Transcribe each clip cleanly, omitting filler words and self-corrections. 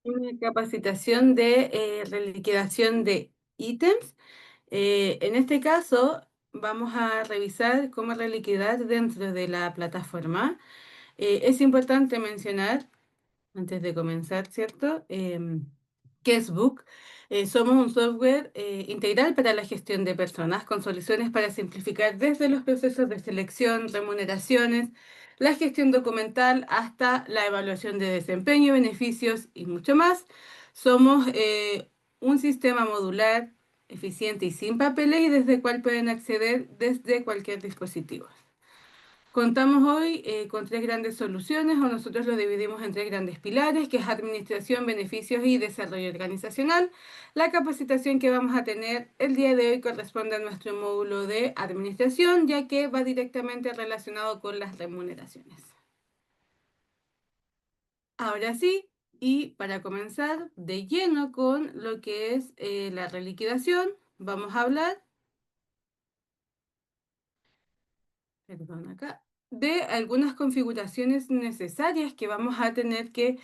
Una capacitación de reliquidación de ítems. En este caso, vamos a revisar cómo reliquidar dentro de la plataforma. Es importante mencionar antes de comenzar, ¿cierto? ¿Qué es Book? Somos un software integral para la gestión de personas con soluciones para simplificar desde los procesos de selección, remuneraciones, la gestión documental hasta la evaluación de desempeño, beneficios y mucho más. Somos un sistema modular, eficiente y sin papeles y desde el cual pueden acceder desde cualquier dispositivo. Contamos hoy con tres grandes soluciones, o nosotros lo dividimos en tres grandes pilares, que es administración, beneficios y desarrollo organizacional. La capacitación que vamos a tener el día de hoy corresponde a nuestro módulo de administración, ya que va directamente relacionado con las remuneraciones. Ahora sí, y para comenzar de lleno con lo que es la reliquidación, vamos a hablar perdón, acá, de algunas configuraciones necesarias que vamos a tener que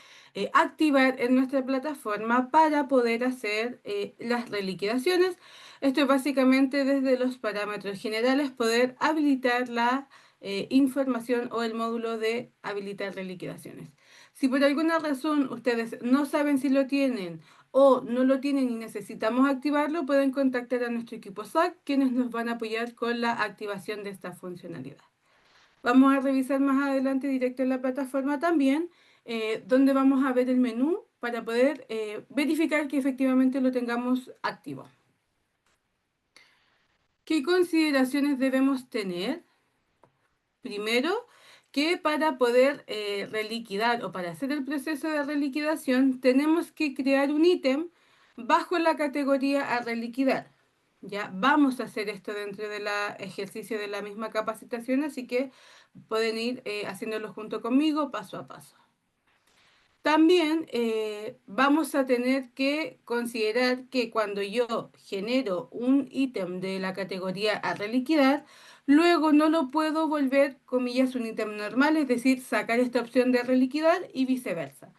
activar en nuestra plataforma para poder hacer las reliquidaciones. Esto es básicamente desde los parámetros generales poder habilitar la información o el módulo de habilitar reliquidaciones. Si por alguna razón ustedes no saben si lo tienen o no lo tienen y necesitamos activarlo, pueden contactar a nuestro equipo SAC, quienes nos van a apoyar con la activación de esta funcionalidad. Vamos a revisar más adelante directo en la plataforma también, donde vamos a ver el menú para poder verificar que efectivamente lo tengamos activo. ¿Qué consideraciones debemos tener? Primero, que para poder reliquidar o para hacer el proceso de reliquidación tenemos que crear un ítem bajo la categoría a reliquidar. Ya vamos a hacer esto dentro del ejercicio de la misma capacitación, así que pueden ir haciéndolo junto conmigo paso a paso. También vamos a tener que considerar que cuando yo genero un ítem de la categoría a reliquidar, luego no lo puedo volver, comillas, un ítem normal, es decir, sacar esta opción de reliquidar y viceversa.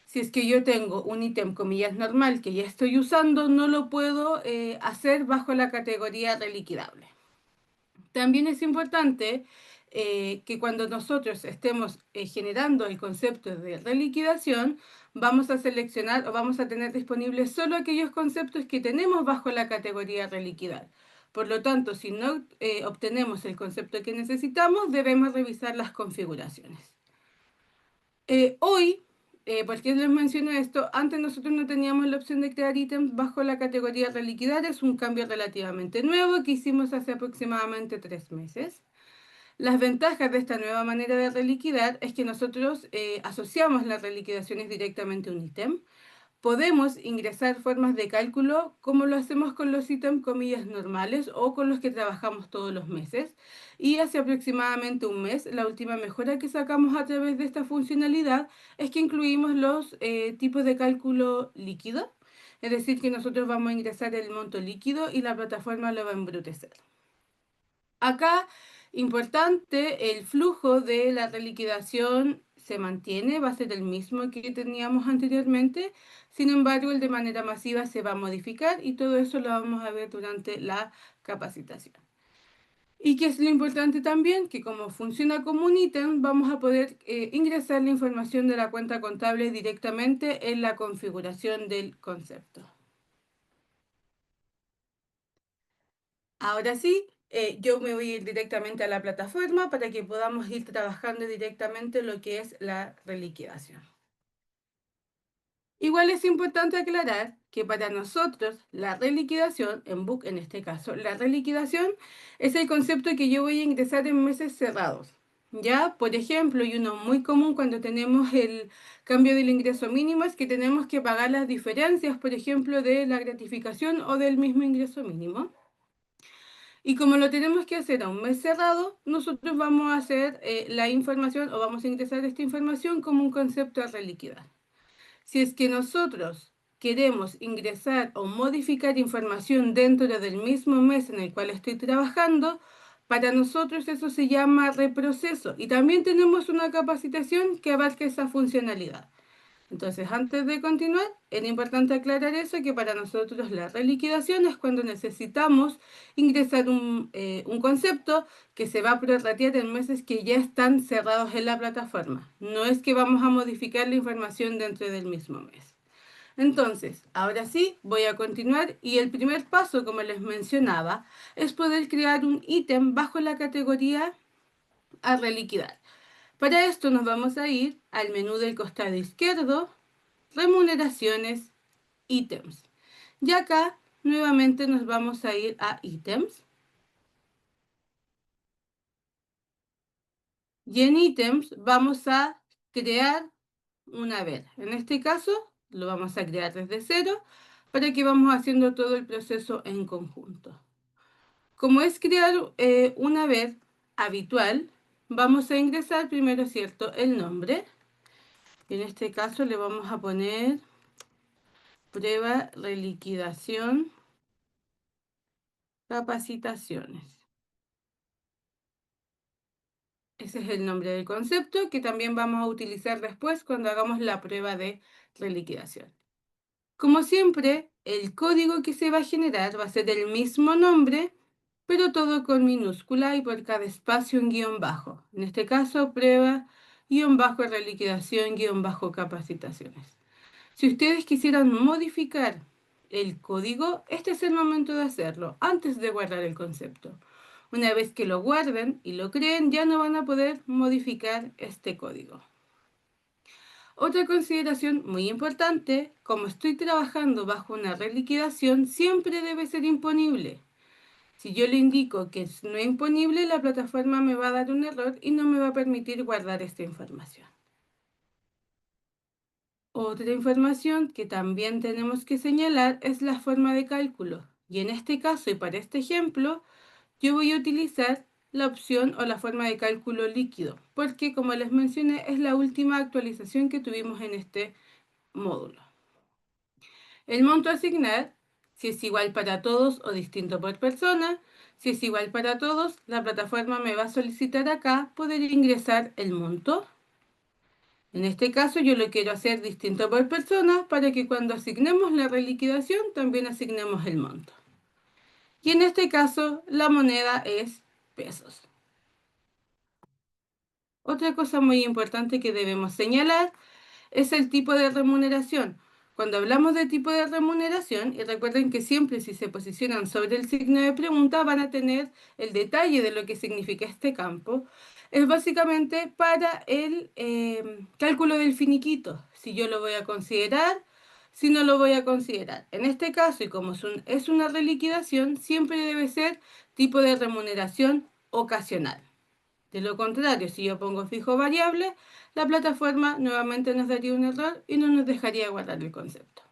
Si es que yo tengo un ítem, comillas, normal que ya estoy usando, no lo puedo hacer bajo la categoría reliquidable. También es importante que cuando nosotros estemos generando el concepto de reliquidación, vamos a seleccionar o vamos a tener disponibles solo aquellos conceptos que tenemos bajo la categoría reliquidar. Por lo tanto, si no obtenemos el concepto que necesitamos, debemos revisar las configuraciones. Hoy, ¿por qué les menciono esto? Antes nosotros no teníamos la opción de crear ítems bajo la categoría reliquidar, es un cambio relativamente nuevo que hicimos hace aproximadamente 3 meses. Las ventajas de esta nueva manera de reliquidar es que nosotros asociamos las reliquidaciones directamente a un ítem. Podemos ingresar formas de cálculo como lo hacemos con los ítems comillas normales o con los que trabajamos todos los meses. Y hace aproximadamente un mes, la última mejora que sacamos a través de esta funcionalidad es que incluimos los tipos de cálculo líquido. Es decir, que nosotros vamos a ingresar el monto líquido y la plataforma lo va a embrutecer. Acá, importante, el flujo de la reliquidación se mantiene, va a ser el mismo que teníamos anteriormente, sin embargo, el de manera masiva se va a modificar y todo eso lo vamos a ver durante la capacitación. Y que es lo importante también, que como funciona como un ítem, vamos a poder ingresar la información de la cuenta contable directamente en la configuración del concepto. Ahora sí, yo me voy a ir directamente a la plataforma para que podamos ir trabajando directamente lo que es la reliquidación. Igual es importante aclarar que para nosotros la reliquidación, en Book en este caso, la reliquidación es el concepto que yo voy a ingresar en meses cerrados. Ya, por ejemplo, y uno muy común cuando tenemos el cambio del ingreso mínimo es que tenemos que pagar las diferencias, por ejemplo, de la gratificación o del mismo ingreso mínimo. Y como lo tenemos que hacer a un mes cerrado, nosotros vamos a hacer la información o vamos a ingresar esta información como un concepto a reliquidar. Si es que nosotros queremos ingresar o modificar información dentro del mismo mes en el cual estoy trabajando, para nosotros eso se llama reproceso. Y también tenemos una capacitación que abarca esa funcionalidad. Entonces, antes de continuar, es importante aclarar eso, que para nosotros la reliquidación es cuando necesitamos ingresar un concepto que se va a prorratear en meses que ya están cerrados en la plataforma. No es que vamos a modificar la información dentro del mismo mes. Entonces, ahora sí, voy a continuar y el primer paso, como les mencionaba, es poder crear un ítem bajo la categoría a reliquidar. Para esto nos vamos a ir al menú del costado izquierdo, remuneraciones, ítems. Y acá nuevamente nos vamos a ir a ítems. Y en ítems vamos a crear una vez. En este caso lo vamos a crear desde cero para que vamos haciendo todo el proceso en conjunto. Como es crear una vez habitual, vamos a ingresar primero, ¿cierto?, el nombre. En este caso le vamos a poner prueba reliquidación capacitaciones. Ese es el nombre del concepto que también vamos a utilizar después cuando hagamos la prueba de reliquidación. Como siempre, el código que se va a generar va a ser el mismo nombre, pero todo con minúscula y por cada espacio un guión bajo. En este caso, prueba, guión bajo, reliquidación, guión bajo, capacitaciones. Si ustedes quisieran modificar el código, este es el momento de hacerlo, antes de guardar el concepto. Una vez que lo guarden y lo creen, ya no van a poder modificar este código. Otra consideración muy importante, como estoy trabajando bajo una reliquidación, siempre debe ser imponible. Si yo le indico que no es imponible, la plataforma me va a dar un error y no me va a permitir guardar esta información. Otra información que también tenemos que señalar es la forma de cálculo. Y en este caso y para este ejemplo, yo voy a utilizar la opción o la forma de cálculo líquido, porque como les mencioné, es la última actualización que tuvimos en este módulo. El monto a asignar, si es igual para todos o distinto por persona, si es igual para todos, la plataforma me va a solicitar acá poder ingresar el monto. En este caso yo lo quiero hacer distinto por persona para que cuando asignemos la reliquidación también asignemos el monto. Y en este caso la moneda es pesos. Otra cosa muy importante que debemos señalar es el tipo de remuneración. Cuando hablamos de tipo de remuneración, y recuerden que siempre si se posicionan sobre el signo de pregunta van a tener el detalle de lo que significa este campo, es básicamente para el cálculo del finiquito, si yo lo voy a considerar, si no lo voy a considerar. En este caso, y como es una reliquidación, siempre debe ser tipo de remuneración ocasional. De lo contrario, si yo pongo fijo variable, la plataforma nuevamente nos daría un error y no nos dejaría guardar el concepto.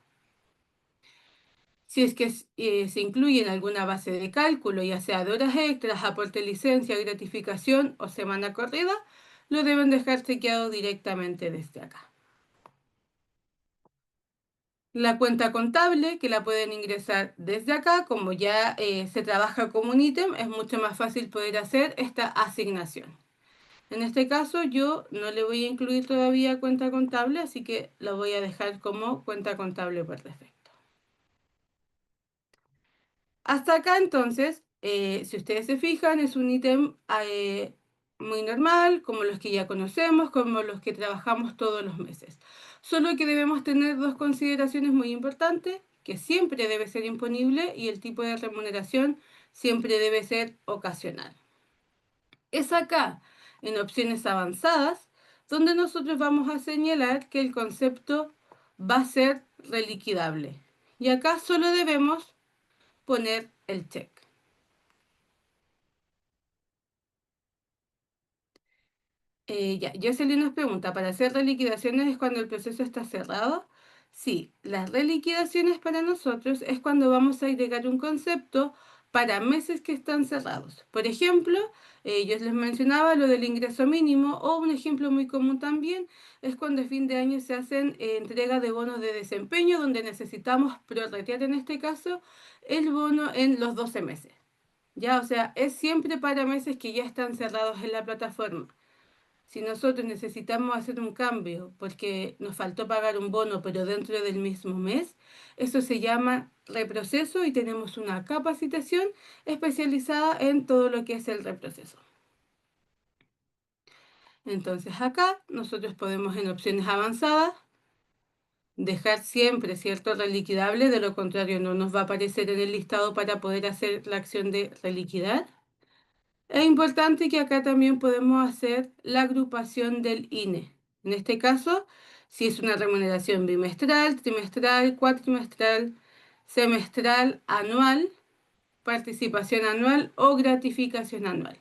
Si es que se incluye en alguna base de cálculo, ya sea de horas extras, aporte licencia, gratificación o semana corrida, lo deben dejar chequeado directamente desde acá. La cuenta contable, que la pueden ingresar desde acá, como ya se trabaja como un ítem, es mucho más fácil poder hacer esta asignación. En este caso yo no le voy a incluir todavía cuenta contable, así que la voy a dejar como cuenta contable por defecto. Hasta acá entonces, si ustedes se fijan, es un ítem muy normal, como los que ya conocemos, como los que trabajamos todos los meses. Solo que debemos tener dos consideraciones muy importantes, que siempre debe ser imponible y el tipo de remuneración siempre debe ser ocasional. Es acá, en opciones avanzadas, donde nosotros vamos a señalar que el concepto va a ser reliquidable. Y acá solo debemos poner el check. Ya, Jocelyn nos pregunta, ¿para hacer reliquidaciones es cuando el proceso está cerrado? Sí, las reliquidaciones para nosotros es cuando vamos a agregar un concepto para meses que están cerrados. Por ejemplo, yo les mencionaba lo del ingreso mínimo, o un ejemplo muy común también es cuando a fin de año se hacen entrega de bonos de desempeño, donde necesitamos prorratear en este caso el bono en los 12 meses. Ya, o sea, es siempre para meses que ya están cerrados en la plataforma. Si nosotros necesitamos hacer un cambio porque nos faltó pagar un bono, pero dentro del mismo mes, eso se llama reproceso y tenemos una capacitación especializada en todo lo que es el reproceso. Entonces acá nosotros podemos en opciones avanzadas dejar siempre cierto reliquidable, de lo contrario no nos va a aparecer en el listado para poder hacer la acción de reliquidar. Es importante que acá también podemos hacer la agrupación del INE. En este caso, si es una remuneración bimestral, trimestral, cuatrimestral, semestral, anual, participación anual o gratificación anual.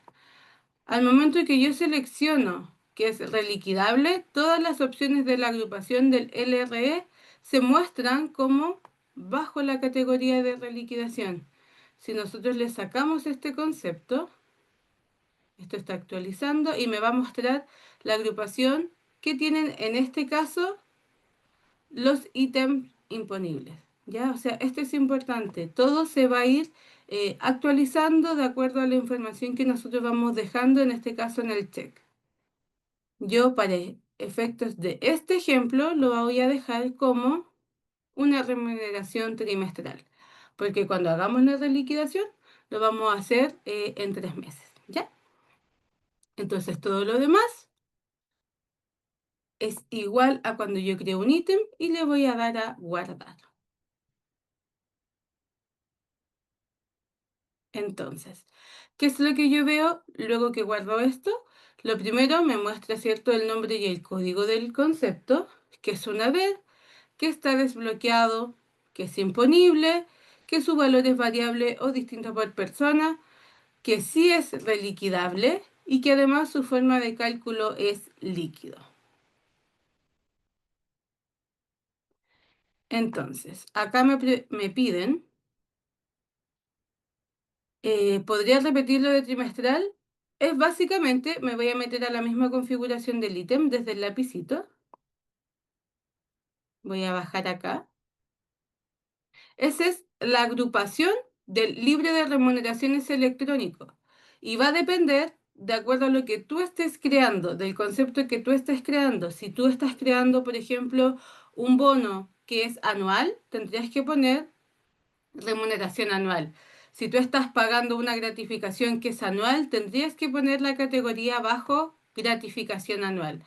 Al momento que yo selecciono que es reliquidable, todas las opciones de la agrupación del LRE se muestran como bajo la categoría de reliquidación. Si nosotros le sacamos este concepto, esto está actualizando y me va a mostrar la agrupación que tienen en este caso los ítems imponibles. ¿Ya? O sea, esto es importante. Todo se va a ir actualizando de acuerdo a la información que nosotros vamos dejando, en este caso en el check. Yo para efectos de este ejemplo lo voy a dejar como una remuneración trimestral, porque cuando hagamos la reliquidación lo vamos a hacer en 3 meses. ¿Ya? Entonces todo lo demás es igual a cuando yo creo un ítem y le voy a dar a guardar. Entonces, ¿qué es lo que yo veo luego que guardo esto? Lo primero me muestra, ¿cierto?, el nombre y el código del concepto, que es una vez, que está desbloqueado, que es imponible, que su valor es variable o distinto por persona, que sí es reliquidable y que además su forma de cálculo es líquido. Entonces, acá me piden, ¿podría repetirlo de trimestral? Es básicamente, me voy a meter a la misma configuración del ítem desde el lapicito. Voy a bajar acá. Esa es la agrupación del libro de remuneraciones electrónico. Y va a depender de acuerdo a lo que tú estés creando, del concepto que tú estés creando. Si tú estás creando, por ejemplo, un bono que es anual, tendrías que poner remuneración anual. Si tú estás pagando una gratificación que es anual, tendrías que poner la categoría bajo gratificación anual.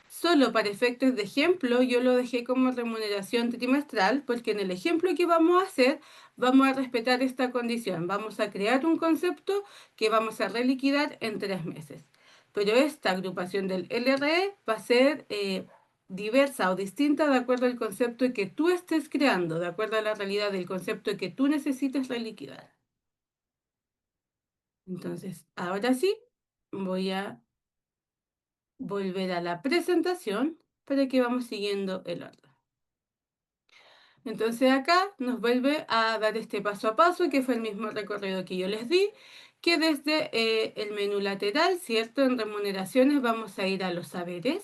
Solo para efectos de ejemplo, yo lo dejé como remuneración trimestral porque en el ejemplo que vamos a hacer, vamos a respetar esta condición. Vamos a crear un concepto que vamos a reliquidar en 3 meses. Pero esta agrupación del LRE va a ser diversa o distinta de acuerdo al concepto que tú estés creando, de acuerdo a la realidad del concepto que tú necesites reliquidar. Entonces, ahora sí, voy a volver a la presentación para que vamos siguiendo el orden. Entonces acá nos vuelve a dar este paso a paso, que fue el mismo recorrido que yo les di, que desde el menú lateral, ¿cierto? En remuneraciones vamos a ir a los saberes.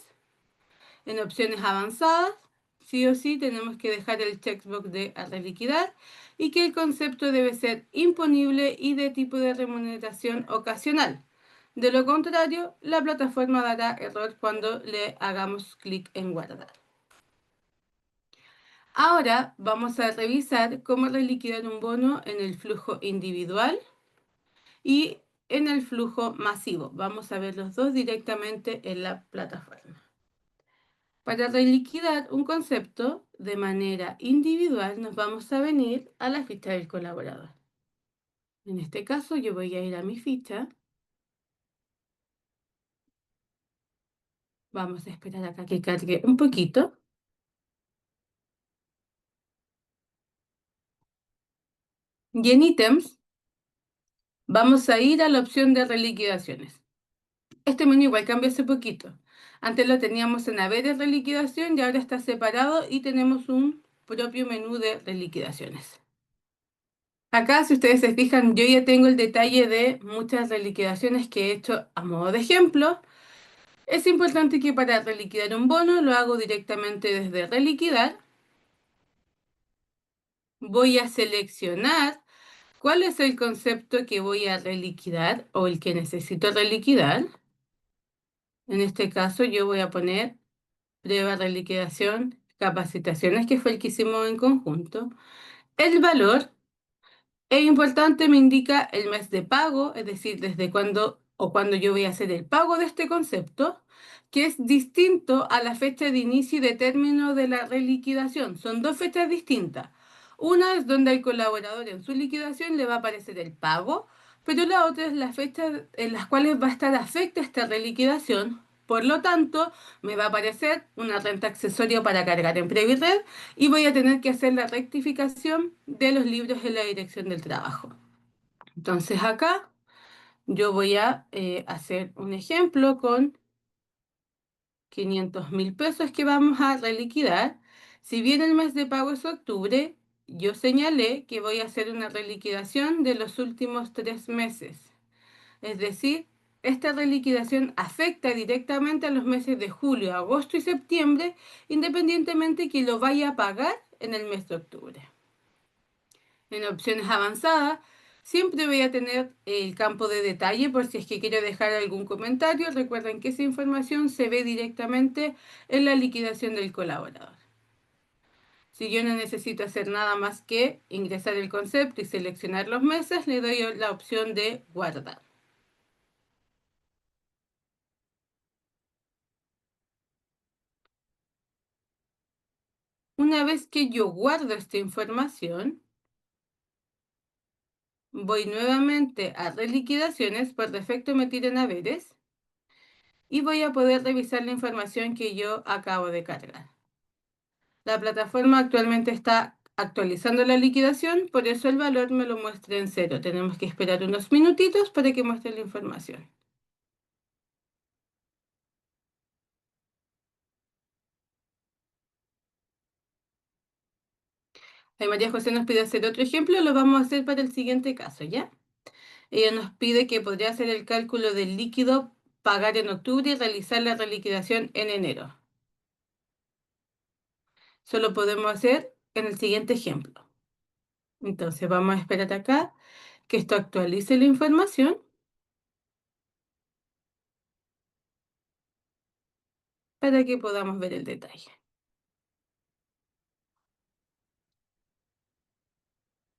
En opciones avanzadas, sí o sí tenemos que dejar el checkbox de a reliquidar y que el concepto debe ser imponible y de tipo de remuneración ocasional. De lo contrario, la plataforma dará error cuando le hagamos clic en guardar. Ahora vamos a revisar cómo reliquidar un bono en el flujo individual y en el flujo masivo. Vamos a ver los dos directamente en la plataforma. Para reliquidar un concepto de manera individual, nos vamos a venir a la ficha del colaborador. En este caso, yo voy a ir a mi ficha. Vamos a esperar acá que cargue un poquito. Y en ítems, vamos a ir a la opción de reliquidaciones. Este menú igual cambió hace poquito. Antes lo teníamos en haberes reliquidación y ahora está separado y tenemos un propio menú de reliquidaciones. Acá, si ustedes se fijan, yo ya tengo el detalle de muchas reliquidaciones que he hecho a modo de ejemplo. Es importante que para reliquidar un bono lo hago directamente desde reliquidar. Voy a seleccionar cuál es el concepto que voy a reliquidar o el que necesito reliquidar. En este caso yo voy a poner prueba de liquidación, capacitaciones, que fue el que hicimos en conjunto. El valor es importante, me indica el mes de pago, es decir, desde cuándo o cuándo yo voy a hacer el pago de este concepto, que es distinto a la fecha de inicio y de término de la reliquidación. Son dos fechas distintas. Una es donde el colaborador en su liquidación le va a aparecer el pago, pero la otra es la fecha en las cuales va a estar afecta esta reliquidación. Por lo tanto, me va a aparecer una renta accesoria para cargar en Previred y voy a tener que hacer la rectificación de los libros en la dirección del trabajo. Entonces acá yo voy a hacer un ejemplo con 500.000 pesos que vamos a reliquidar. Si bien el mes de pago es octubre, yo señalé que voy a hacer una reliquidación de los últimos 3 meses. Es decir, esta reliquidación afecta directamente a los meses de julio, agosto y septiembre, independientemente que lo vaya a pagar en el mes de octubre. En opciones avanzadas, siempre voy a tener el campo de detalle por si es que quiero dejar algún comentario. Recuerden que esa información se ve directamente en la liquidación del colaborador. Si yo no necesito hacer nada más que ingresar el concepto y seleccionar los meses, le doy la opción de guardar. Una vez que yo guardo esta información, voy nuevamente a reliquidaciones, por defecto me tiran haberes, y voy a poder revisar la información que yo acabo de cargar. La plataforma actualmente está actualizando la liquidación, por eso el valor me lo muestra en cero. Tenemos que esperar unos minutitos para que muestre la información. Ahí María José nos pide hacer otro ejemplo, lo vamos a hacer para el siguiente caso, ¿ya? Ella nos pide que podría hacer el cálculo del líquido, pagar en octubre y realizar la reliquidación en enero. Eso lo podemos hacer en el siguiente ejemplo. Entonces vamos a esperar acá que esto actualice la información para que podamos ver el detalle.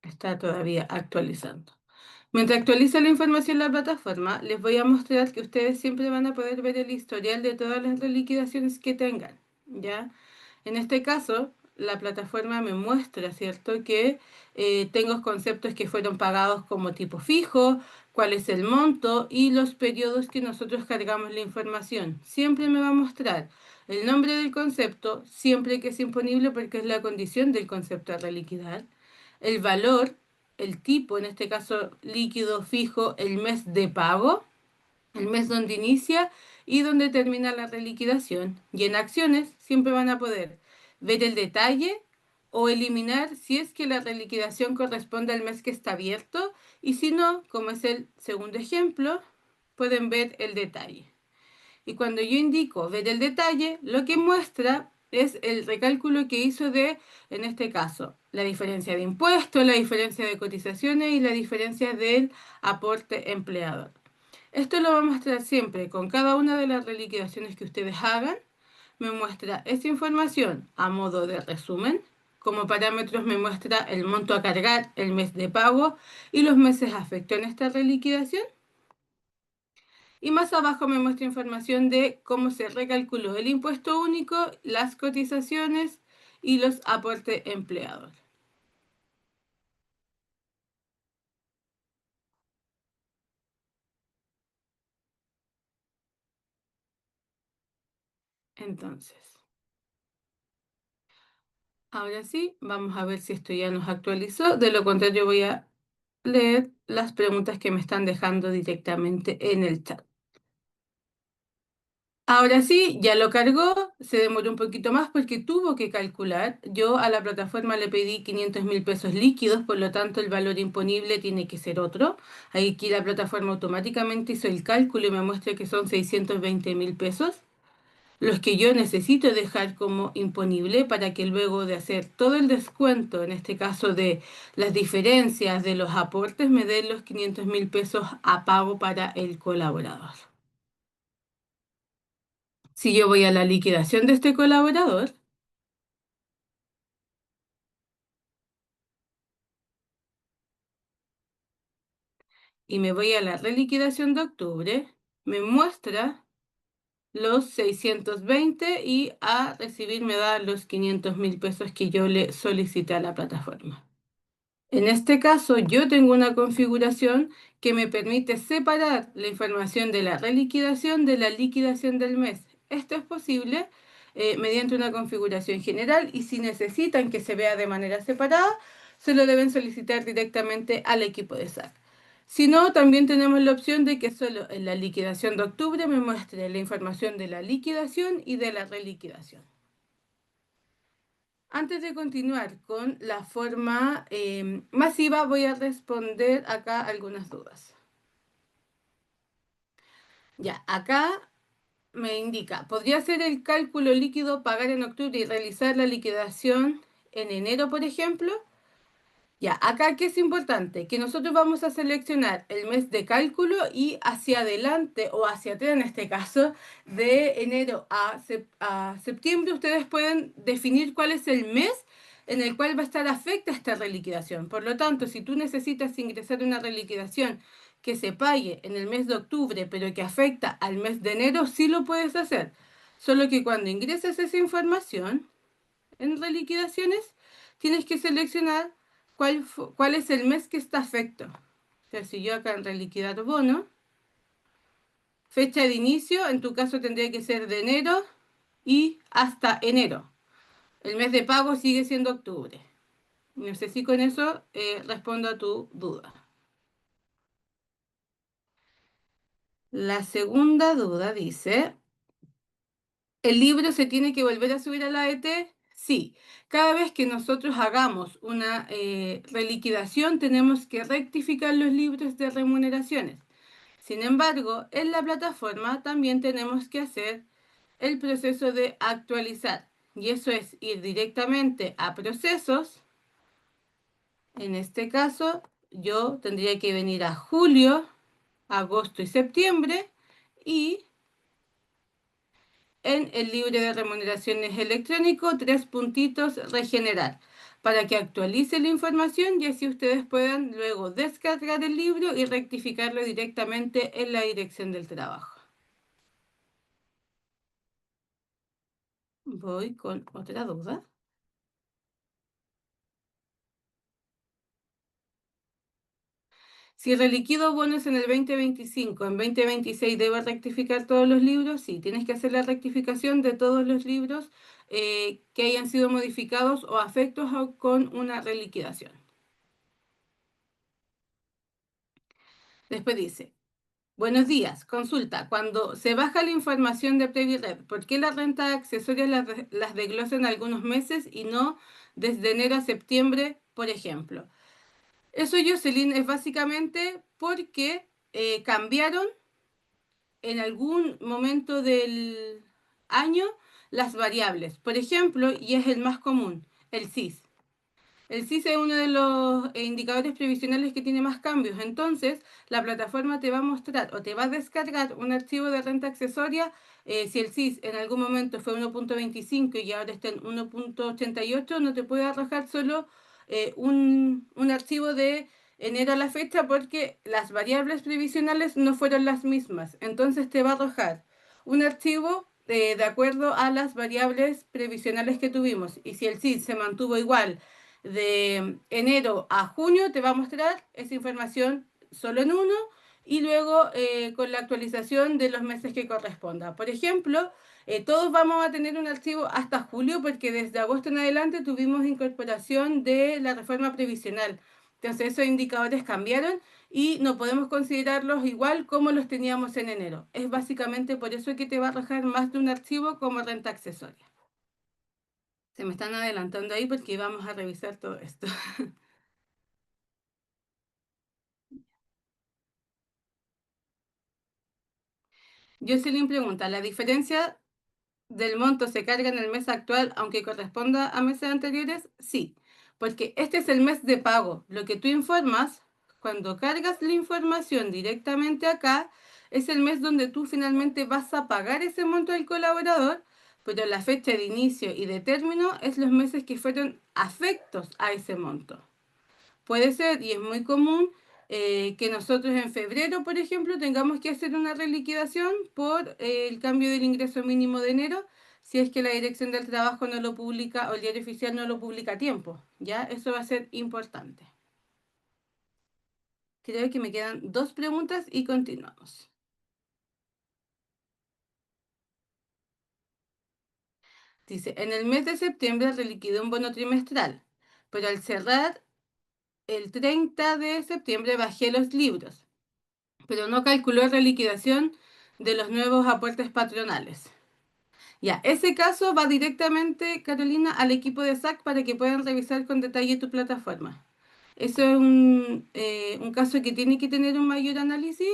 Está todavía actualizando. Mientras actualiza la información en la plataforma, les voy a mostrar que ustedes siempre van a poder ver el historial de todas las reliquidaciones que tengan, ¿ya? En este caso, la plataforma me muestra, ¿cierto?, que tengo conceptos que fueron pagados como tipo fijo, cuál es el monto y los periodos que nosotros cargamos la información. Siempre me va a mostrar el nombre del concepto, siempre que es imponible porque es la condición del concepto a reliquidar, el valor, el tipo, en este caso líquido fijo, el mes de pago, el mes donde inicia y donde termina la reliquidación. Y en acciones siempre van a poder ver el detalle o eliminar si es que la reliquidación corresponde al mes que está abierto y si no, como es el segundo ejemplo, pueden ver el detalle. Y cuando yo indico ver el detalle, lo que muestra es el recálculo que hizo de, en este caso, la diferencia de impuestos, la diferencia de cotizaciones y la diferencia del aporte empleador. Esto lo va a mostrar siempre con cada una de las reliquidaciones que ustedes hagan. Me muestra esa información a modo de resumen. Como parámetros me muestra el monto a cargar, el mes de pago y los meses afecto en esta reliquidación. Y más abajo me muestra información de cómo se recalculó el impuesto único, las cotizaciones y los aportes empleados. Entonces, ahora sí, vamos a ver si esto ya nos actualizó. De lo contrario, voy a leer las preguntas que me están dejando directamente en el chat. Ahora sí, ya lo cargó, se demoró un poquito más porque tuvo que calcular. Yo a la plataforma le pedí 500.000 pesos líquidos, por lo tanto el valor imponible tiene que ser otro. Aquí la plataforma automáticamente hizo el cálculo y me muestra que son 620.000 pesos, los que yo necesito dejar como imponible para que luego de hacer todo el descuento, en este caso de las diferencias de los aportes, me den los 500.000 pesos a pago para el colaborador. Si yo voy a la liquidación de este colaborador y me voy a la reliquidación de octubre, me muestra los 620 y a recibir me da los 500.000 pesos que yo le solicité a la plataforma. En este caso, yo tengo una configuración que me permite separar la información de la reliquidación de la liquidación del mes. Esto es posible mediante una configuración general y si necesitan que se vea de manera separada, se lo deben solicitar directamente al equipo de SAC. Si no, también tenemos la opción de que solo en la liquidación de octubre me muestre la información de la liquidación y de la reliquidación. Antes de continuar con la forma masiva, voy a responder acá algunas dudas. Ya, acá me indica, ¿podría hacer el cálculo líquido, pagar en octubre y realizar la liquidación en enero, por ejemplo? Ya, acá qué es importante, que nosotros vamos a seleccionar el mes de cálculo y hacia adelante o hacia atrás en este caso, de enero a septiembre, ustedes pueden definir cuál es el mes en el cual va a estar afecta esta reliquidación. Por lo tanto, si tú necesitas ingresar una reliquidación que se pague en el mes de octubre, pero que afecta al mes de enero, sí lo puedes hacer. Solo que cuando ingreses esa información, en reliquidaciones, tienes que seleccionar cuál es el mes que está afecto. O sea, si yo acá en reliquidar bono, fecha de inicio, en tu caso tendría que ser de enero y hasta enero. El mes de pago sigue siendo octubre. No sé si con eso respondo a tu duda. La segunda duda dice, ¿el libro se tiene que volver a subir a la AET? Sí. Cada vez que nosotros hagamos una reliquidación, tenemos que rectificar los libros de remuneraciones. Sin embargo, en la plataforma también tenemos que hacer el proceso de actualizar. Y eso es ir directamente a procesos. En este caso, yo tendría que venir a julio, agosto y septiembre y en el libro de remuneraciones electrónico, tres puntitos, regenerar, para que actualice la información y así ustedes puedan luego descargar el libro y rectificarlo directamente en la dirección del trabajo. Voy con otra duda. Si reliquido bonos en el 2025, en 2026 debo rectificar todos los libros, sí, tienes que hacer la rectificación de todos los libros que hayan sido modificados o afectos con una reliquidación. Después dice, buenos días, consulta, cuando se baja la información de Previred, ¿por qué las rentas accesorias las desglosan algunos meses y no desde enero a septiembre, por ejemplo? Eso, Jocelyn, es básicamente porque cambiaron en algún momento del año las variables. Por ejemplo, y es el más común, el CIS. El CIS es uno de los indicadores previsionales que tiene más cambios. Entonces, la plataforma te va a mostrar o te va a descargar un archivo de renta accesoria. Si el CIS en algún momento fue 1.25 y ahora está en 1.88, no te puede arrojar solo un archivo de enero a la fecha porque las variables previsionales no fueron las mismas. Entonces, te va a arrojar un archivo de acuerdo a las variables previsionales que tuvimos. Y si el CIS se mantuvo igual de enero a junio, te va a mostrar esa información solo en uno y luego con la actualización de los meses que corresponda. Por ejemplo, todos vamos a tener un archivo hasta julio porque desde agosto en adelante tuvimos incorporación de la reforma previsional. Entonces esos indicadores cambiaron y no podemos considerarlos igual como los teníamos en enero. Es básicamente por eso que te va a arrojar más de un archivo como renta accesoria. Se me están adelantando ahí porque vamos a revisar todo esto. Jocelyn pregunta, ¿la diferencia del monto se carga en el mes actual aunque corresponda a meses anteriores? Sí, porque este es el mes de pago. Lo que tú informas, cuando cargas la información directamente acá, es el mes donde tú finalmente vas a pagar ese monto del colaborador, pero la fecha de inicio y de término es los meses que fueron afectos a ese monto. Puede ser, y es muy común, que nosotros en febrero, por ejemplo, tengamos que hacer una reliquidación por el cambio del ingreso mínimo de enero, si es que la Dirección del Trabajo no lo publica o el diario oficial no lo publica a tiempo. ¿Ya? Eso va a ser importante. Creo que me quedan dos preguntas y continuamos. Dice, en el mes de septiembre reliquidé un bono trimestral, pero al cerrar el 30 de septiembre bajé los libros, pero no calculó reliquidación de los nuevos aportes patronales. Ya, ese caso va directamente, Carolina, al equipo de SAC para que puedan revisar con detalle tu plataforma. Eso es un caso que tiene que tener un mayor análisis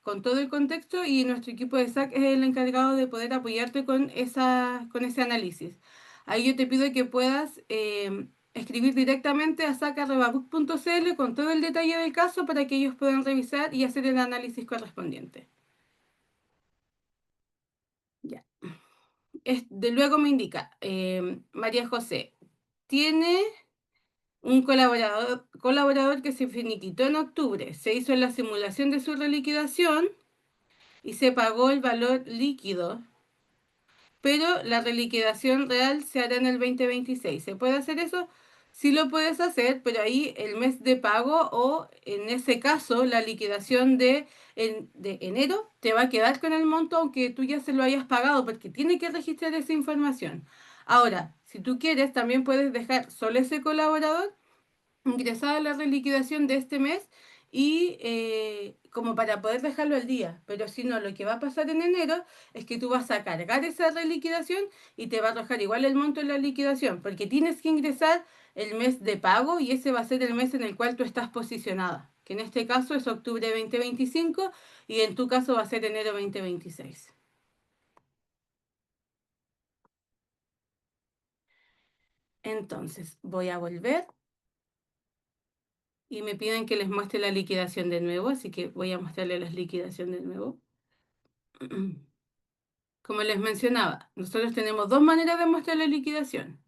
con todo el contexto y nuestro equipo de SAC es el encargado de poder apoyarte con ese análisis. Ahí yo te pido que puedas escribir directamente a sac.book.cl con todo el detalle del caso para que ellos puedan revisar y hacer el análisis correspondiente. Ya. Luego me indica, María José, tiene un colaborador que se finiquitó en octubre, se hizo la simulación de su reliquidación y se pagó el valor líquido, pero la reliquidación real se hará en el 2026. ¿Se puede hacer eso? Sí lo puedes hacer, pero ahí el mes de pago o en ese caso la liquidación de enero te va a quedar con el monto aunque tú ya se lo hayas pagado porque tiene que registrar esa información. Ahora, si tú quieres, también puedes dejar solo ese colaborador ingresada la reliquidación de este mes y como para poder dejarlo al día. Pero si no, lo que va a pasar en enero es que tú vas a cargar esa reliquidación y te va a arrojar igual el monto de la liquidación, porque tienes que ingresar el mes de pago y ese va a ser el mes en el cual tú estás posicionada, que en este caso es octubre 2025 y en tu caso va a ser enero 2026. Entonces, voy a volver y me piden que les muestre la liquidación de nuevo, así que voy a mostrarle la liquidación de nuevo. Como les mencionaba, nosotros tenemos dos maneras de mostrar la liquidación.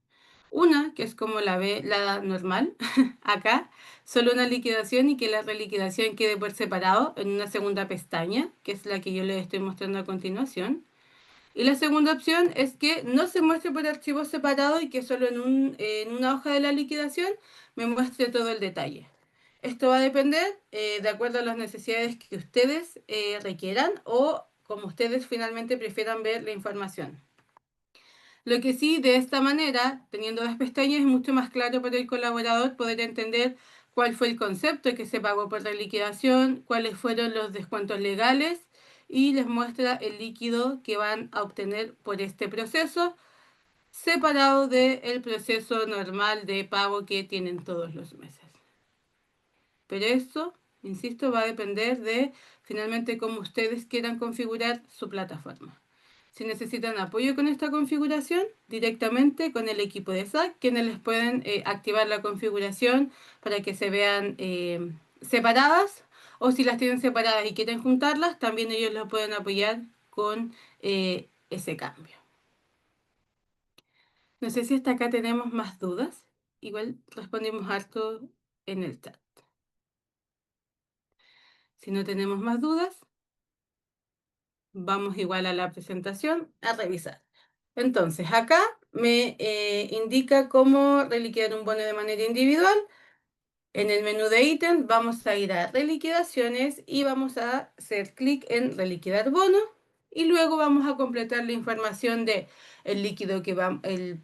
Una, que es como la normal, acá, solo una liquidación y que la reliquidación quede por separado en una segunda pestaña, que es la que yo les estoy mostrando a continuación. Y la segunda opción es que no se muestre por archivos separados y que solo en una hoja de la liquidación me muestre todo el detalle. Esto va a depender de acuerdo a las necesidades que ustedes requieran o como ustedes finalmente prefieran ver la información. Lo que sí, de esta manera, teniendo las pestañas, es mucho más claro para el colaborador poder entender cuál fue el concepto que se pagó por la liquidación, cuáles fueron los descuentos legales y les muestra el líquido que van a obtener por este proceso, separado del proceso normal de pago que tienen todos los meses. Pero esto, insisto, va a depender de finalmente cómo ustedes quieran configurar su plataforma. Si necesitan apoyo con esta configuración, directamente con el equipo de SAC, quienes les pueden activar la configuración para que se vean separadas, o si las tienen separadas y quieren juntarlas, también ellos los pueden apoyar con ese cambio. No sé si hasta acá tenemos más dudas. Igual respondimos harto en el chat. Si no tenemos más dudas, vamos igual a la presentación a revisar. Entonces, acá me indica cómo reliquidar un bono de manera individual. En el menú de ítem vamos a ir a reliquidaciones y vamos a hacer clic en reliquidar bono y luego vamos a completar la información de el líquido que va, el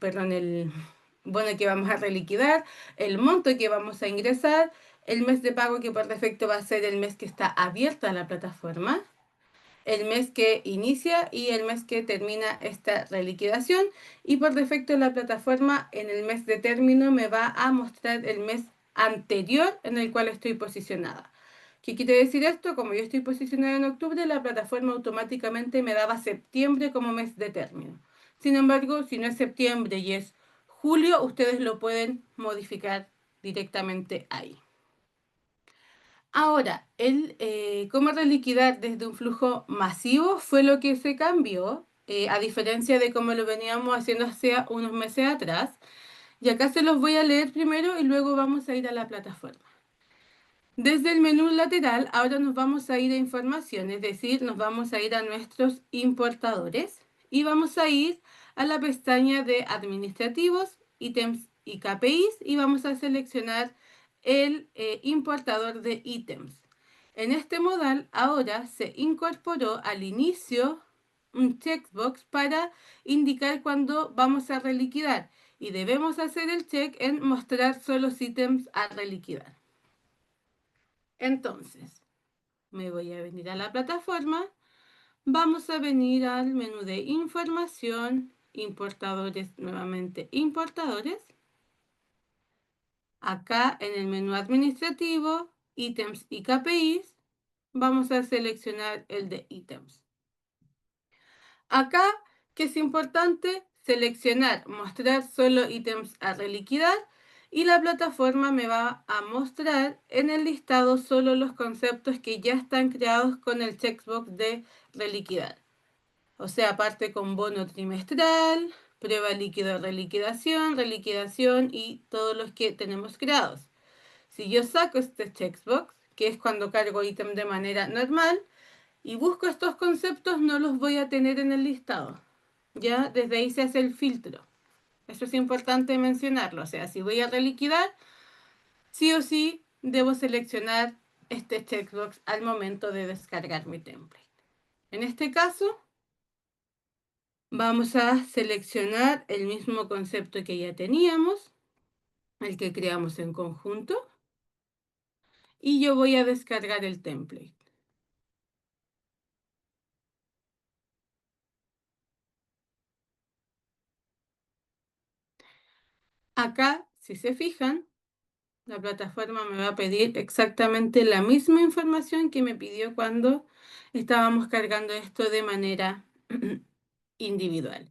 bono que vamos a reliquidar, el monto que vamos a ingresar, el mes de pago que por defecto va a ser el mes que está abierta la plataforma, el mes que inicia y el mes que termina esta reliquidación y por defecto la plataforma en el mes de término me va a mostrar el mes anterior en el cual estoy posicionada. ¿Qué quiere decir esto? Como yo estoy posicionada en octubre, la plataforma automáticamente me daba septiembre como mes de término. Sin embargo, si no es septiembre y es julio, ustedes lo pueden modificar directamente ahí. Ahora, cómo reliquidar desde un flujo masivo fue lo que se cambió, a diferencia de cómo lo veníamos haciendo hace unos meses atrás. Y acá se los voy a leer primero y luego vamos a ir a la plataforma. Desde el menú lateral, ahora nos vamos a ir a información, es decir, nos vamos a ir a nuestros importadores y vamos a ir a la pestaña de administrativos, ítems y KPIs y vamos a seleccionar el importador de ítems. En este modal ahora se incorporó al inicio un checkbox para indicar cuándo vamos a reliquidar y debemos hacer el check en mostrar solo los ítems a reliquidar. Entonces, me voy a venir a la plataforma, vamos a venir al menú de información, importadores, nuevamente importadores. Acá en el menú administrativo, ítems y KPIs, vamos a seleccionar el de ítems. Acá, que es importante, seleccionar mostrar solo ítems a reliquidar y la plataforma me va a mostrar en el listado solo los conceptos que ya están creados con el checkbox de reliquidar. O sea, parte con bono trimestral, prueba líquido de reliquidación, reliquidación y todos los que tenemos creados. Si yo saco este checkbox, que es cuando cargo ítem de manera normal, y busco estos conceptos, no los voy a tener en el listado. Ya desde ahí se hace el filtro. Eso es importante mencionarlo. O sea, si voy a reliquidar, sí o sí debo seleccionar este checkbox al momento de descargar mi template. En este caso, vamos a seleccionar el mismo concepto que ya teníamos, el que creamos en conjunto, y yo voy a descargar el template. Acá, si se fijan, la plataforma me va a pedir exactamente la misma información que me pidió cuando estábamos cargando esto de manera individual.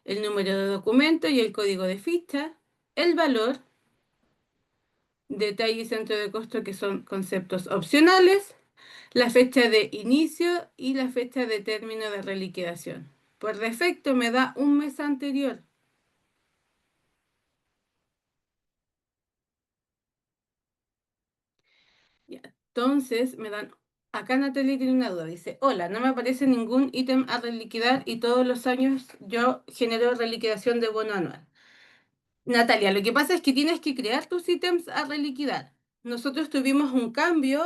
El número de documento y el código de ficha, el valor, detalle y centro de costo que son conceptos opcionales, la fecha de inicio y la fecha de término de reliquidación. Por defecto me da un mes anterior. Ya, entonces me dan, acá Natalie tiene una duda, dice, hola, no me aparece ningún ítem a reliquidar y todos los años yo genero reliquidación de bono anual. Natalia, lo que pasa es que tienes que crear tus ítems a reliquidar. Nosotros tuvimos un cambio,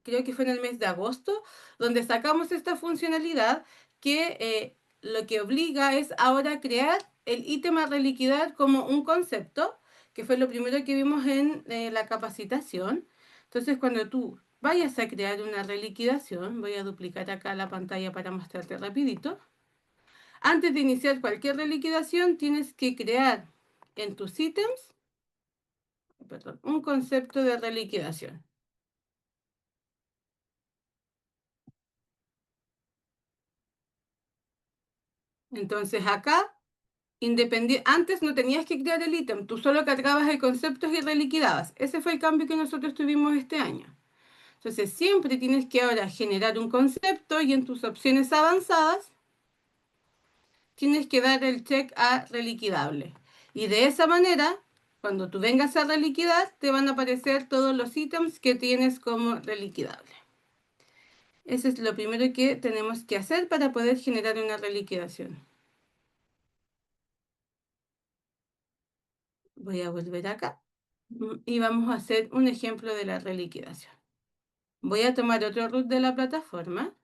creo que fue en el mes de agosto, donde sacamos esta funcionalidad que lo que obliga es ahora crear el ítem a reliquidar como un concepto, que fue lo primero que vimos en la capacitación. Entonces, cuando tú vayas a crear una reliquidación, voy a duplicar acá la pantalla para mostrarte rapidito. Antes de iniciar cualquier reliquidación, tienes que crear en tus ítems, perdón, un concepto de reliquidación. Entonces acá, antes no tenías que crear el ítem, tú solo cargabas el concepto y reliquidabas. Ese fue el cambio que nosotros tuvimos este año. Entonces siempre tienes que ahora generar un concepto y en tus opciones avanzadas tienes que dar el check a reliquidable. Y de esa manera, cuando tú vengas a reliquidar, te van a aparecer todos los ítems que tienes como reliquidable. Eso es lo primero que tenemos que hacer para poder generar una reliquidación. Voy a volver acá y vamos a hacer un ejemplo de la reliquidación. Voy a tomar otro root de la plataforma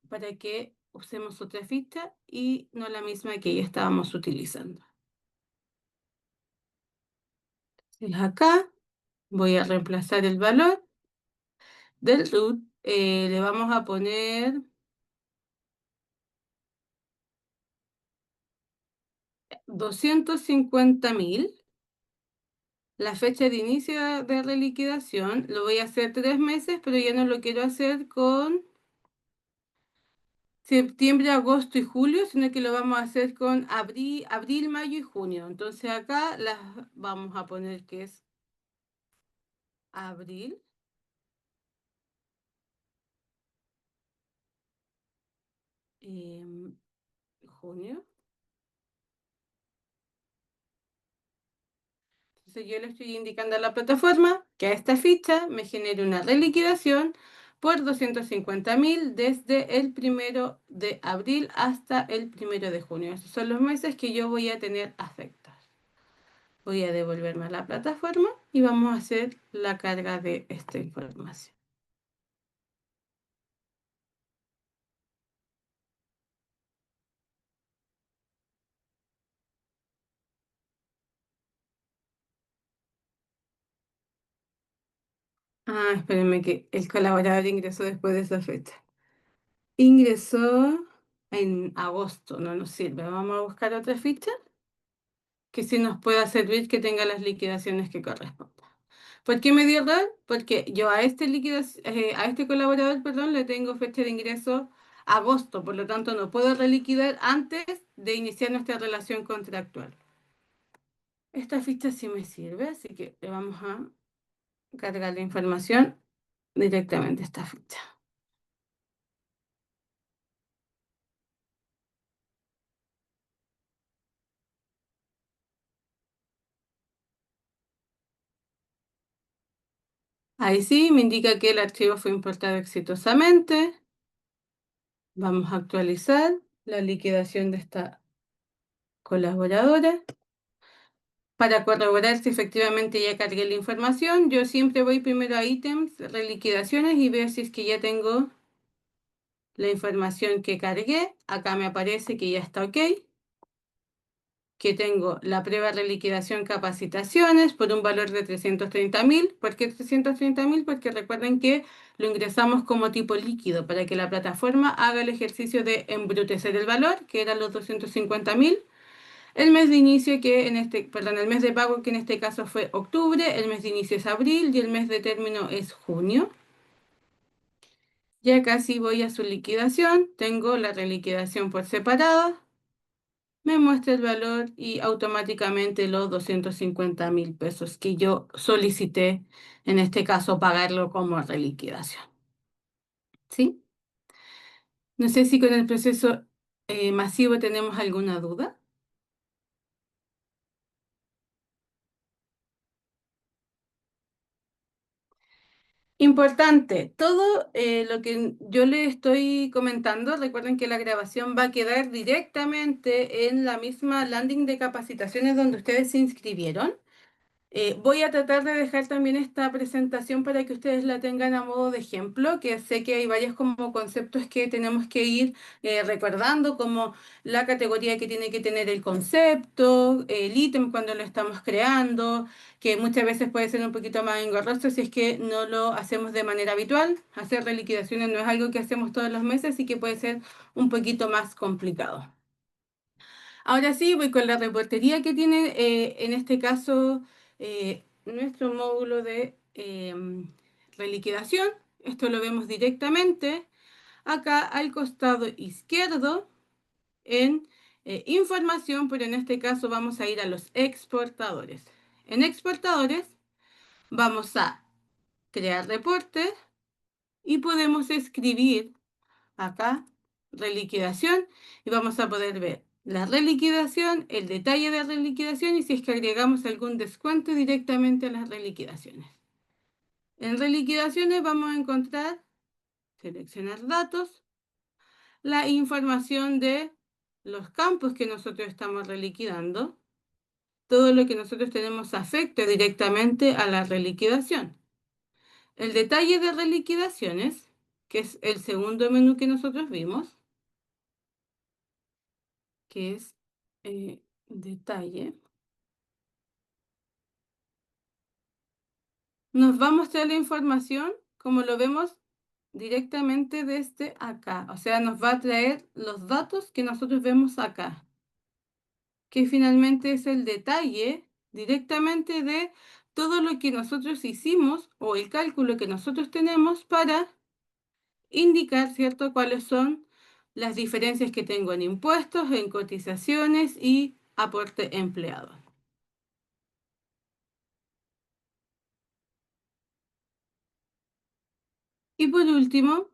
para que usemos otra ficha y no la misma que ya estábamos utilizando. Entonces acá voy a reemplazar el valor del root. Le vamos a poner 250.000. La fecha de inicio de reliquidación lo voy a hacer 3 meses, pero ya no lo quiero hacer con septiembre, agosto y julio, sino que lo vamos a hacer con abril, mayo y junio. Entonces acá las vamos a poner que es abril, em, junio. Entonces yo le estoy indicando a la plataforma que a esta ficha me genere una reliquidación por 250.000 desde el 1 de abril hasta el 1 de junio. Esos son los meses que yo voy a tener afectos. Voy a devolverme a la plataforma y vamos a hacer la carga de esta información. Espérenme que el colaborador ingresó después de esa fecha. Ingresó en agosto, no nos sirve. Vamos a buscar otra ficha que sí nos pueda servir que tenga las liquidaciones que correspondan. ¿Por qué me dio error? Porque yo a este colaborador, perdón, le tengo fecha de ingreso agosto, por lo tanto no puedo reliquidar antes de iniciar nuestra relación contractual. Esta ficha sí me sirve, así que le vamos a cargar la información directamente a esta ficha. Ahí sí, me indica que el archivo fue importado exitosamente. Vamos a actualizar la liquidación de esta colaboradora. Para corroborar si efectivamente ya cargué la información, yo siempre voy primero a ítems, reliquidaciones y veo si es que ya tengo la información que cargué. Acá me aparece que ya está ok, que tengo la prueba de liquidación capacitaciones por un valor de 330.000. ¿Por qué 330.000? Porque recuerden que lo ingresamos como tipo líquido para que la plataforma haga el ejercicio de embrutecer el valor, que eran los 250.000. El mes de inicio el mes de pago que en este caso fue octubre, el mes de inicio es abril y el mes de término es junio. Ya casi voy a su liquidación, tengo la reliquidación por separado, me muestra el valor y automáticamente los 250.000 pesos que yo solicité, en este caso pagarlo como reliquidación. ¿Sí? No sé si con el proceso masivo tenemos alguna duda. Importante, todo lo que yo le estoy comentando, recuerden que la grabación va a quedar directamente en la misma landing de capacitaciones donde ustedes se inscribieron. Voy a tratar de dejar también esta presentación para que ustedes la tengan a modo de ejemplo, que sé que hay varios como conceptos que tenemos que ir recordando, como la categoría que tiene que tener el concepto, el ítem cuando lo estamos creando, que muchas veces puede ser un poquito más engorroso si es que no lo hacemos de manera habitual. Hacer reliquidaciones no es algo que hacemos todos los meses y que puede ser un poquito más complicado. Ahora sí, voy con la reportería que tiene, en este caso, nuestro módulo de reliquidación. Esto lo vemos directamente acá al costado izquierdo en información, pero en este caso vamos a ir a los exportadores. En exportadores vamos a crear reportes y podemos escribir acá, reliquidación, y vamos a poder ver la reliquidación, el detalle de reliquidación y si es que agregamos algún descuento directamente a las reliquidaciones. En reliquidaciones vamos a encontrar, seleccionar datos, la información de los campos que nosotros estamos reliquidando, todo lo que nosotros tenemos afecto directamente a la reliquidación. El detalle de reliquidaciones, que es el segundo menú que nosotros vimos, que es detalle, nos va a mostrar la información como lo vemos directamente desde acá. O sea, nos va a traer los datos que nosotros vemos acá, que finalmente es el detalle directamente de todo lo que nosotros hicimos o el cálculo que nosotros tenemos para indicar, ¿cierto?, cuáles son las diferencias que tengo en impuestos, en cotizaciones y aporte empleado. Y por último,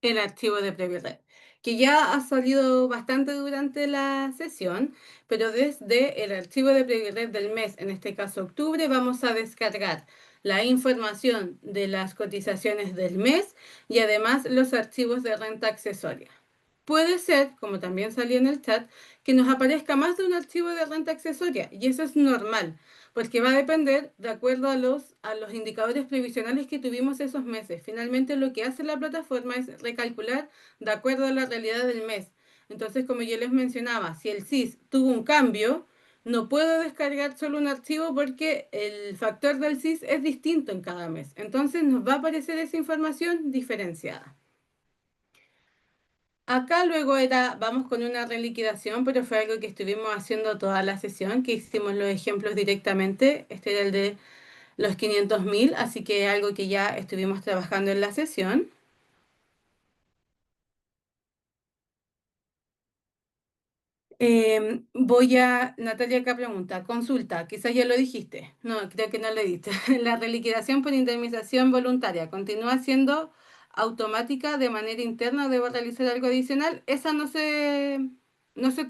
el archivo de PreviRed, que ya ha salido bastante durante la sesión, pero desde el archivo de PreviRed del mes, en este caso octubre, vamos a descargar la información de las cotizaciones del mes y además los archivos de renta accesoria. Puede ser, como también salió en el chat, que nos aparezca más de un archivo de renta accesoria y eso es normal, porque va a depender de acuerdo a los indicadores previsionales que tuvimos esos meses. Finalmente lo que hace la plataforma es recalcular de acuerdo a la realidad del mes. Entonces, como yo les mencionaba, si el SIS tuvo un cambio, no puedo descargar solo un archivo porque el factor del SIS es distinto en cada mes. Entonces nos va a aparecer esa información diferenciada. Acá luego vamos con una reliquidación, pero fue algo que estuvimos haciendo toda la sesión, que hicimos los ejemplos directamente. Este era el de los 500.000, así que algo que ya estuvimos trabajando en la sesión. Natalia acá pregunta, consulta, quizás ya lo dijiste. No, creo que no lo diste. La reliquidación por indemnización voluntaria continúa siendo automática de manera interna, debo realizar algo adicional. Esa no se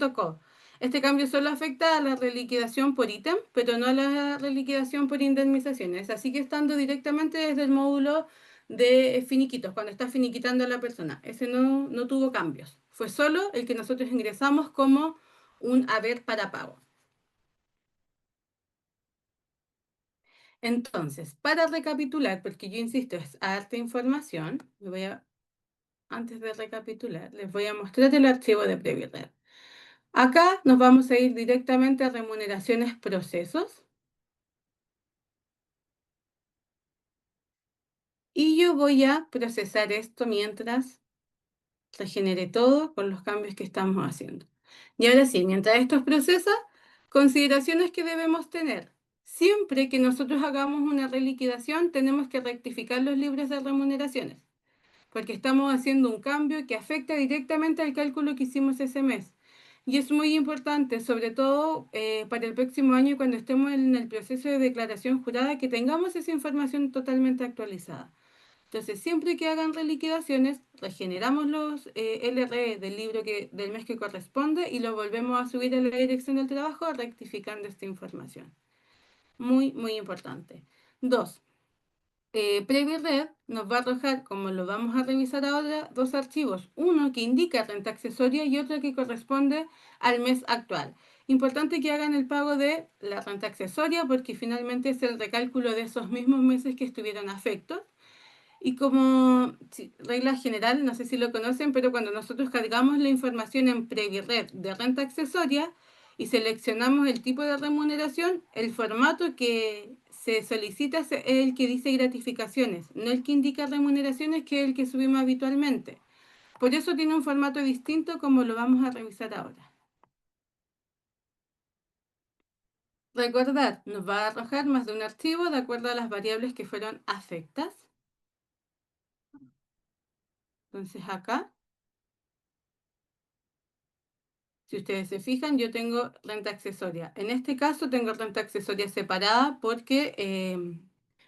tocó. Este cambio solo afecta a la reliquidación por ítem, pero no a la reliquidación por indemnizaciones. Así que estando directamente desde el módulo de finiquitos, cuando está finiquitando a la persona. Ese no tuvo cambios. Fue solo el que nosotros ingresamos como un haber para pago. Entonces, para recapitular, porque yo insisto, es harta información, antes de recapitular, les voy a mostrar el archivo de PreviRed. Acá nos vamos a ir directamente a remuneraciones procesos y yo voy a procesar esto mientras regenere todo con los cambios que estamos haciendo. Y ahora sí, mientras esto procesa, consideraciones que debemos tener. Siempre que nosotros hagamos una reliquidación, tenemos que rectificar los libros de remuneraciones, porque estamos haciendo un cambio que afecta directamente al cálculo que hicimos ese mes. Y es muy importante, sobre todo para el próximo año, cuando estemos en el proceso de declaración jurada, que tengamos esa información totalmente actualizada. Entonces, siempre que hagan reliquidaciones, regeneramos los LRE del del mes que corresponde y lo volvemos a subir a la dirección del trabajo rectificando esta información. Muy, muy importante. Dos, PreviRed nos va a arrojar, como lo vamos a revisar ahora, dos archivos. Uno que indica renta accesoria y otro que corresponde al mes actual. Importante que hagan el pago de la renta accesoria porque finalmente es el recálculo de esos mismos meses que estuvieron afectos. Y como regla general, no sé si lo conocen, pero cuando nosotros cargamos la información en PreviRed de renta accesoria y seleccionamos el tipo de remuneración, el formato que se solicita es el que dice gratificaciones, no el que indica remuneraciones, que es el que subimos habitualmente. Por eso tiene un formato distinto como lo vamos a revisar ahora. Recordad, nos va a arrojar más de un archivo de acuerdo a las variables que fueron afectas. Entonces acá, si ustedes se fijan, yo tengo renta accesoria. En este caso tengo renta accesoria separada porque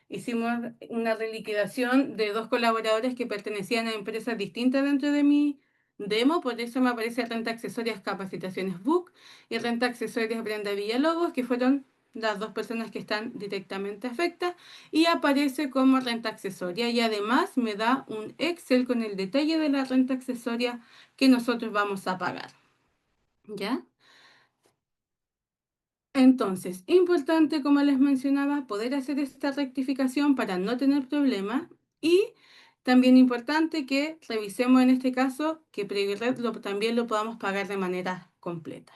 hicimos una reliquidación de dos colaboradores que pertenecían a empresas distintas dentro de mi demo, por eso me aparece renta accesorias capacitaciones Book y renta accesorias Brenda Villalobos, que fueron las dos personas que están directamente afectadas, y aparece como renta accesoria y además me da un Excel con el detalle de la renta accesoria que nosotros vamos a pagar. ¿Ya? Entonces, importante, como les mencionaba, poder hacer esta rectificación para no tener problemas y también importante que revisemos en este caso que PreviRed también lo podamos pagar de manera completa.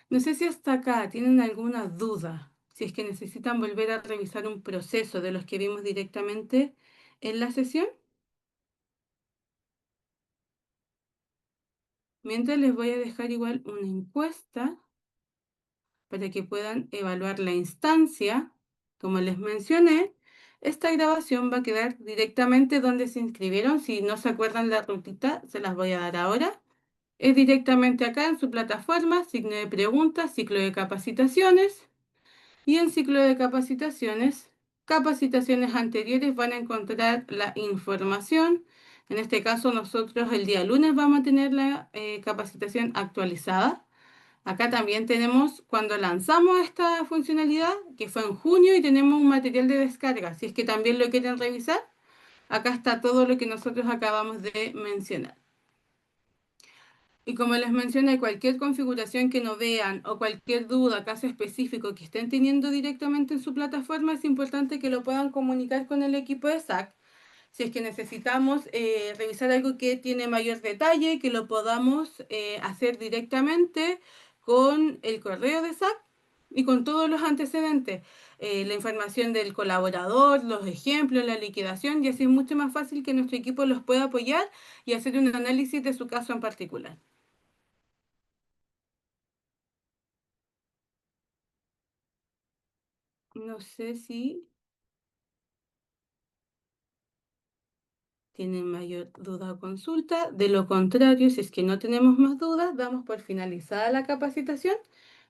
No sé si hasta acá tienen alguna duda, si es que necesitan volver a revisar un proceso de los que vimos directamente en la sesión. Mientras les voy a dejar igual una encuesta para que puedan evaluar la instancia. Como les mencioné, esta grabación va a quedar directamente donde se inscribieron. Si no se acuerdan la rutita, se las voy a dar ahora. Es directamente acá en su plataforma, signo de preguntas, ciclo de capacitaciones. Y en ciclo de capacitaciones capacitaciones anteriores van a encontrar la información. En este caso, nosotros el día lunes vamos a tener la capacitación actualizada. Acá también tenemos cuando lanzamos esta funcionalidad, que fue en junio, y tenemos un material de descarga. Si es que también lo quieren revisar, acá está todo lo que nosotros acabamos de mencionar. Y como les mencioné, cualquier configuración que no vean o cualquier duda, caso específico que estén teniendo directamente en su plataforma, es importante que lo puedan comunicar con el equipo de SAC. Si es que necesitamos revisar algo que tiene mayor detalle, que lo podamos hacer directamente con el correo de SAC y con todos los antecedentes, la información del colaborador, los ejemplos, la liquidación, y así es mucho más fácil que nuestro equipo los pueda apoyar y hacer un análisis de su caso en particular. No sé si tienen mayor duda o consulta. De lo contrario, si es que no tenemos más dudas, damos por finalizada la capacitación.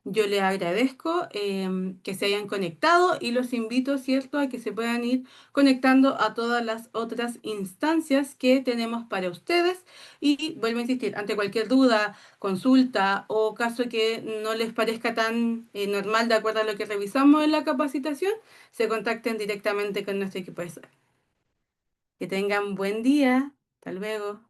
Yo les agradezco que se hayan conectado y los invito, ¿cierto?, a que se puedan ir conectando a todas las otras instancias que tenemos para ustedes. Y vuelvo a insistir, ante cualquier duda, consulta o caso que no les parezca tan normal de acuerdo a lo que revisamos en la capacitación, se contacten directamente con nuestro equipo de SAC. Que tengan buen día. Hasta luego.